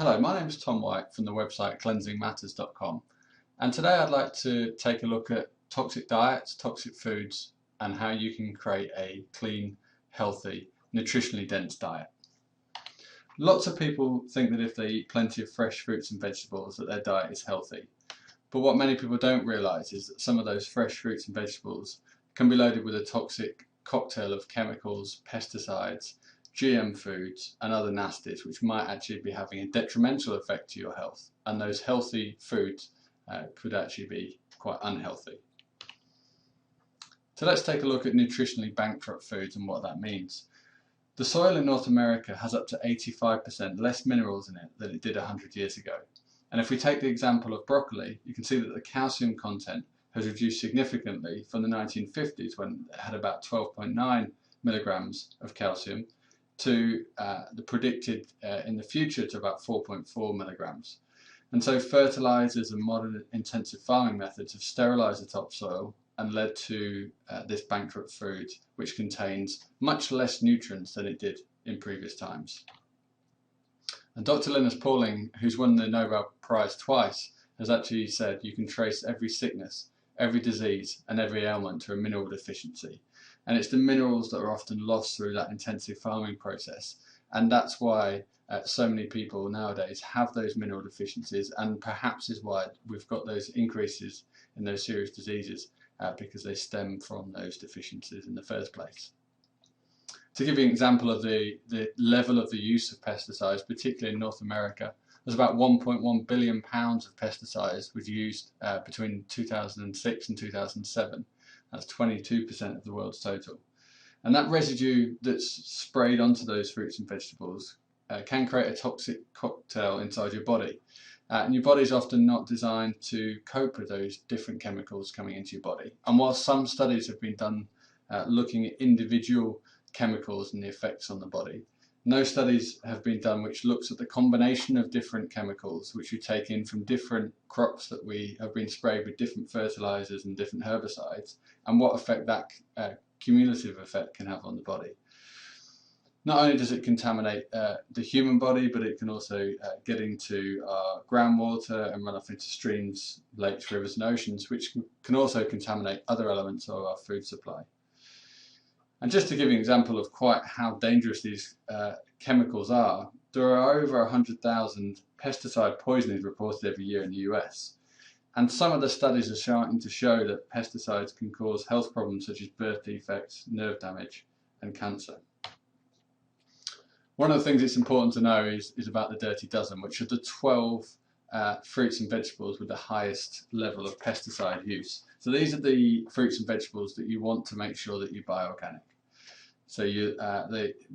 Hello, my name is Tom White from the website cleansingmatters.com, and today I'd like to take a look at toxic diets, toxic foods, and how you can create a clean, healthy, nutritionally dense diet. Lots of people think that if they eat plenty of fresh fruits and vegetables that their diet is healthy, but what many people don't realise is that some of those fresh fruits and vegetables can be loaded with a toxic cocktail of chemicals, pesticides, GM foods and other nasties which might actually be having a detrimental effect to your health, and those healthy foods could actually be quite unhealthy. So let's take a look at nutritionally bankrupt foods and what that means. The soil in North America has up to 85% less minerals in it than it did 100 years ago. And if we take the example of broccoli, you can see that the calcium content has reduced significantly from the 1950s, when it had about 12.9 milligrams of calcium, to the predicted in the future to about 4.4 milligrams. And so fertilizers and modern intensive farming methods have sterilized the topsoil and led to this bankrupt food, which contains much less nutrients than it did in previous times. And Dr. Linus Pauling, who's won the Nobel Prize twice, has actually said you can trace every sickness, every disease and every ailment to a mineral deficiency. And it's the minerals that are often lost through that intensive farming process. And that's why so many people nowadays have those mineral deficiencies, and perhaps is why we've got those increases in those serious diseases because they stem from those deficiencies in the first place. To give you an example of the level of the use of pesticides, particularly in North America, there's about 1.1 billion pounds of pesticides was used between 2006 and 2007. That's 22% of the world's total. And that residue that's sprayed onto those fruits and vegetables can create a toxic cocktail inside your body. And your body's often not designed to cope with those different chemicals coming into your body. And while some studies have been done looking at individual chemicals and the effects on the body, no studies have been done which looks at the combination of different chemicals which we take in from different crops that we have been sprayed with different fertilizers and different herbicides, and what effect that cumulative effect can have on the body. Not only does it contaminate the human body, but it can also get into our groundwater and run off into streams, lakes, rivers and oceans, which can also contaminate other elements of our food supply. And just to give you an example of quite how dangerous these chemicals are, there are over 100,000 pesticide poisonings reported every year in the US. And some of the studies are starting to show that pesticides can cause health problems such as birth defects, nerve damage and cancer. One of the things it's important to know is about the dirty dozen, which are the 12 fruits and vegetables with the highest level of pesticide use. So these are the fruits and vegetables that you want to make sure that you buy organic. So you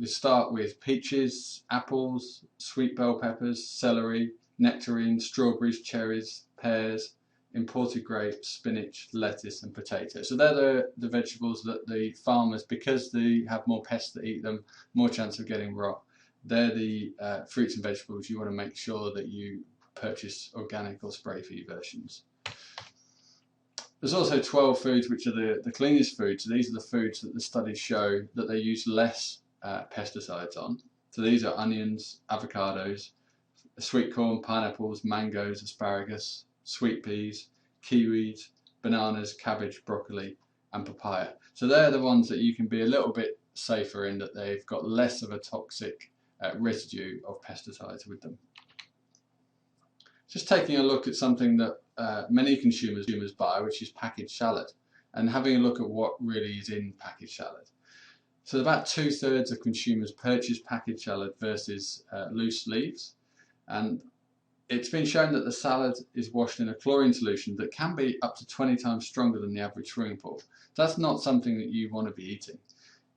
start with peaches, apples, sweet bell peppers, celery, nectarines, strawberries, cherries, pears, imported grapes, spinach, lettuce and potatoes. So they're the vegetables that the farmers, because they have more pests that eat them, more chance of getting rot, they're the fruits and vegetables you want to make sure that you purchase organic or spray-free versions. There's also 12 foods which are the cleanest foods. So these are the foods that the studies show that they use less pesticides on. So these are onions, avocados, sweet corn, pineapples, mangoes, asparagus, sweet peas, kiwis, bananas, cabbage, broccoli and papaya. So they're the ones that you can be a little bit safer in, that they've got less of a toxic residue of pesticides with them. Just taking a look at something that many consumers buy, which is packaged salad, and having a look at what really is in packaged salad. So about 2/3 of consumers purchase packaged salad versus loose leaves, and it's been shown that the salad is washed in a chlorine solution that can be up to 20 times stronger than the average swimming pool. That's not something that you want to be eating.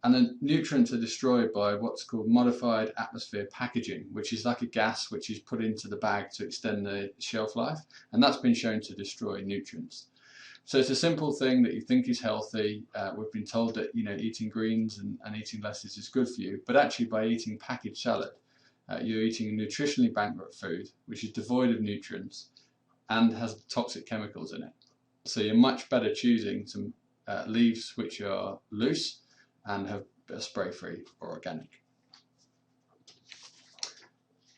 And the nutrients are destroyed by what's called modified atmosphere packaging, which is like a gas which is put into the bag to extend the shelf life, and that's been shown to destroy nutrients. So it's a simple thing that you think is healthy. We've been told that eating greens and eating lettuce is good for you, but actually by eating packaged salad, you're eating a nutritionally bankrupt food which is devoid of nutrients and has toxic chemicals in it. So you're much better choosing some leaves which are loose and have spray-free or organic.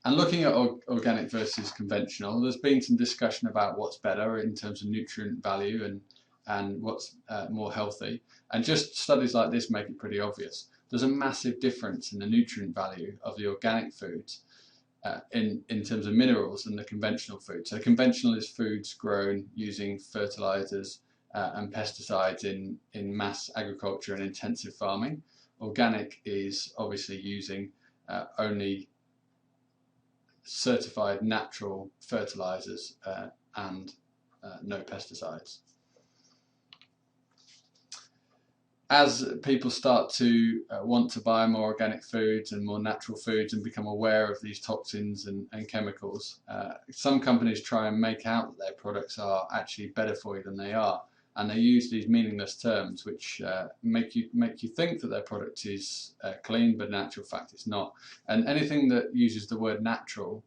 And looking at organic versus conventional, there's been some discussion about what's better in terms of nutrient value and what's more healthy. And just studies like this make it pretty obvious. There's a massive difference in the nutrient value of the organic foods in terms of minerals than the conventional food. So conventional is foods grown using fertilizers and pesticides in mass agriculture and intensive farming. Organic is obviously using only certified natural fertilizers and no pesticides. As people start to want to buy more organic foods and more natural foods and become aware of these toxins and chemicals, some companies try and make out that their products are actually better for you than they are, and they use these meaningless terms which make you think that their product is clean, but in actual fact it's not. And anything that uses the word natural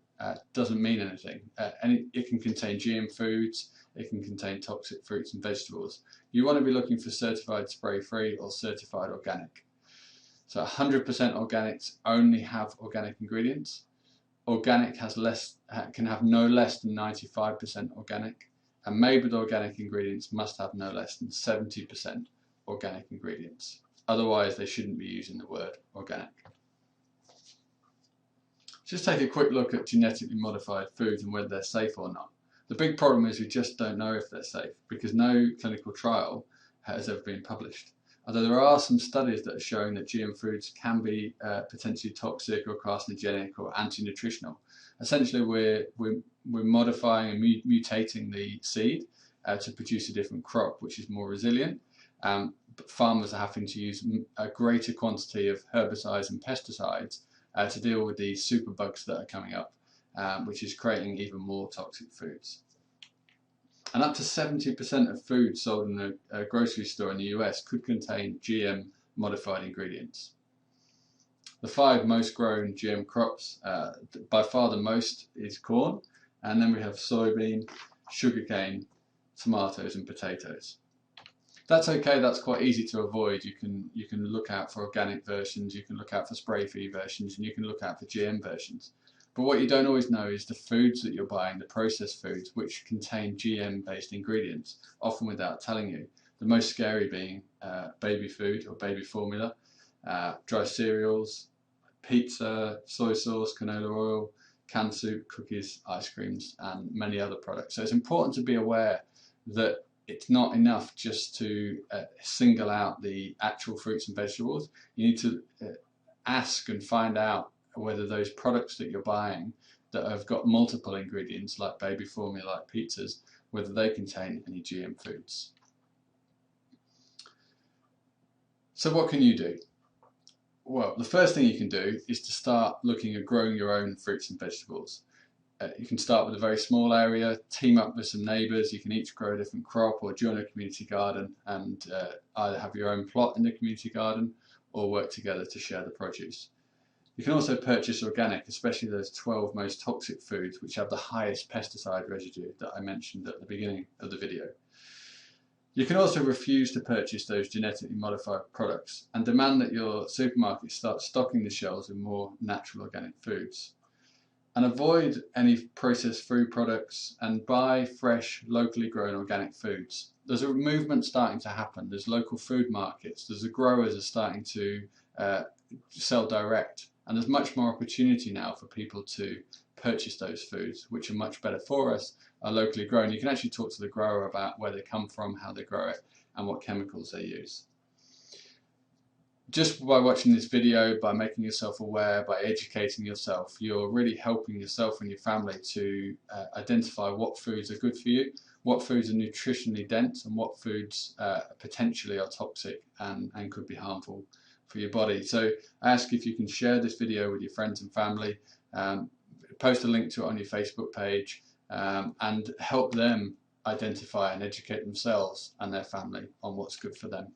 doesn't mean anything. It can contain GM foods, it can contain toxic fruits and vegetables. You want to be looking for certified spray-free or certified organic. So 100% organics only have organic ingredients. Organic can have no less than 95% organic, and made with organic ingredients must have no less than 70% organic ingredients. Otherwise, they shouldn't be using the word organic. Just take a quick look at genetically modified foods and whether they're safe or not. The big problem is we just don't know if they're safe because no clinical trial has ever been published. Although there are some studies that are showing that GM foods can be potentially toxic or carcinogenic or anti-nutritional. Essentially, we're modifying and mutating the seed to produce a different crop which is more resilient. But farmers are having to use a greater quantity of herbicides and pesticides to deal with these superbugs that are coming up, which is creating even more toxic foods. And up to 70% of food sold in a grocery store in the US could contain GM modified ingredients. The 5 most grown GM crops, by far the most is corn, and then we have soybean, sugarcane, tomatoes and potatoes. That's okay, that's quite easy to avoid. You can look out for organic versions, you can look out for spray-free versions, and you can look out for GM versions. But what you don't always know is the foods that you're buying, the processed foods, which contain GM-based ingredients, often without telling you. The most scary being baby food or baby formula, dry cereals, pizza, soy sauce, canola oil, canned soup, cookies, ice creams, and many other products. So it's important to be aware that it's not enough just to single out the actual fruits and vegetables. You need to ask and find out whether those products that you're buying that have got multiple ingredients like baby formula, like pizzas, whether they contain any GM foods. So what can you do? Well, the first thing you can do is to start looking at growing your own fruits and vegetables. You can start with a very small area, team up with some neighbours, you can each grow a different crop or join a community garden and either have your own plot in the community garden or work together to share the produce. You can also purchase organic, especially those 12 most toxic foods which have the highest pesticide residue that I mentioned at the beginning of the video. You can also refuse to purchase those genetically modified products and demand that your supermarket start stocking the shelves with more natural organic foods. And avoid any processed food products and buy fresh, locally grown organic foods. There's a movement starting to happen. There's local food markets. There's the growers are starting to sell direct. And there's much more opportunity now for people to purchase those foods, which are much better for us, are locally grown. You can actually talk to the grower about where they come from, how they grow it, and what chemicals they use. Just by watching this video, by making yourself aware, by educating yourself, you're really helping yourself and your family to identify what foods are good for you, what foods are nutritionally dense, and what foods potentially are toxic and could be harmful for your body. So I ask if you can share this video with your friends and family, post a link to it on your Facebook page, and help them identify and educate themselves and their family on what's good for them.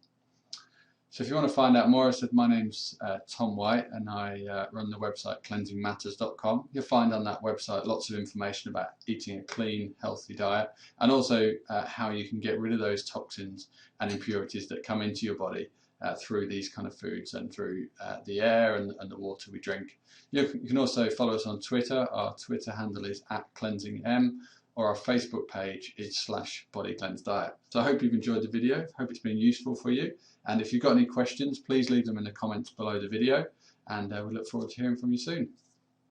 So if you want to find out more, I said my name's Tom White and I run the website cleansingmatters.com. You'll find on that website lots of information about eating a clean, healthy diet, and also how you can get rid of those toxins and impurities that come into your body through these kind of foods and through the air and the water we drink. You can also follow us on Twitter. Our Twitter handle is @cleansingm, or our Facebook page is /bodycleanse-diet. So I hope you've enjoyed the video. Hope it's been useful for you. And if you've got any questions, please leave them in the comments below the video. And we look forward to hearing from you soon.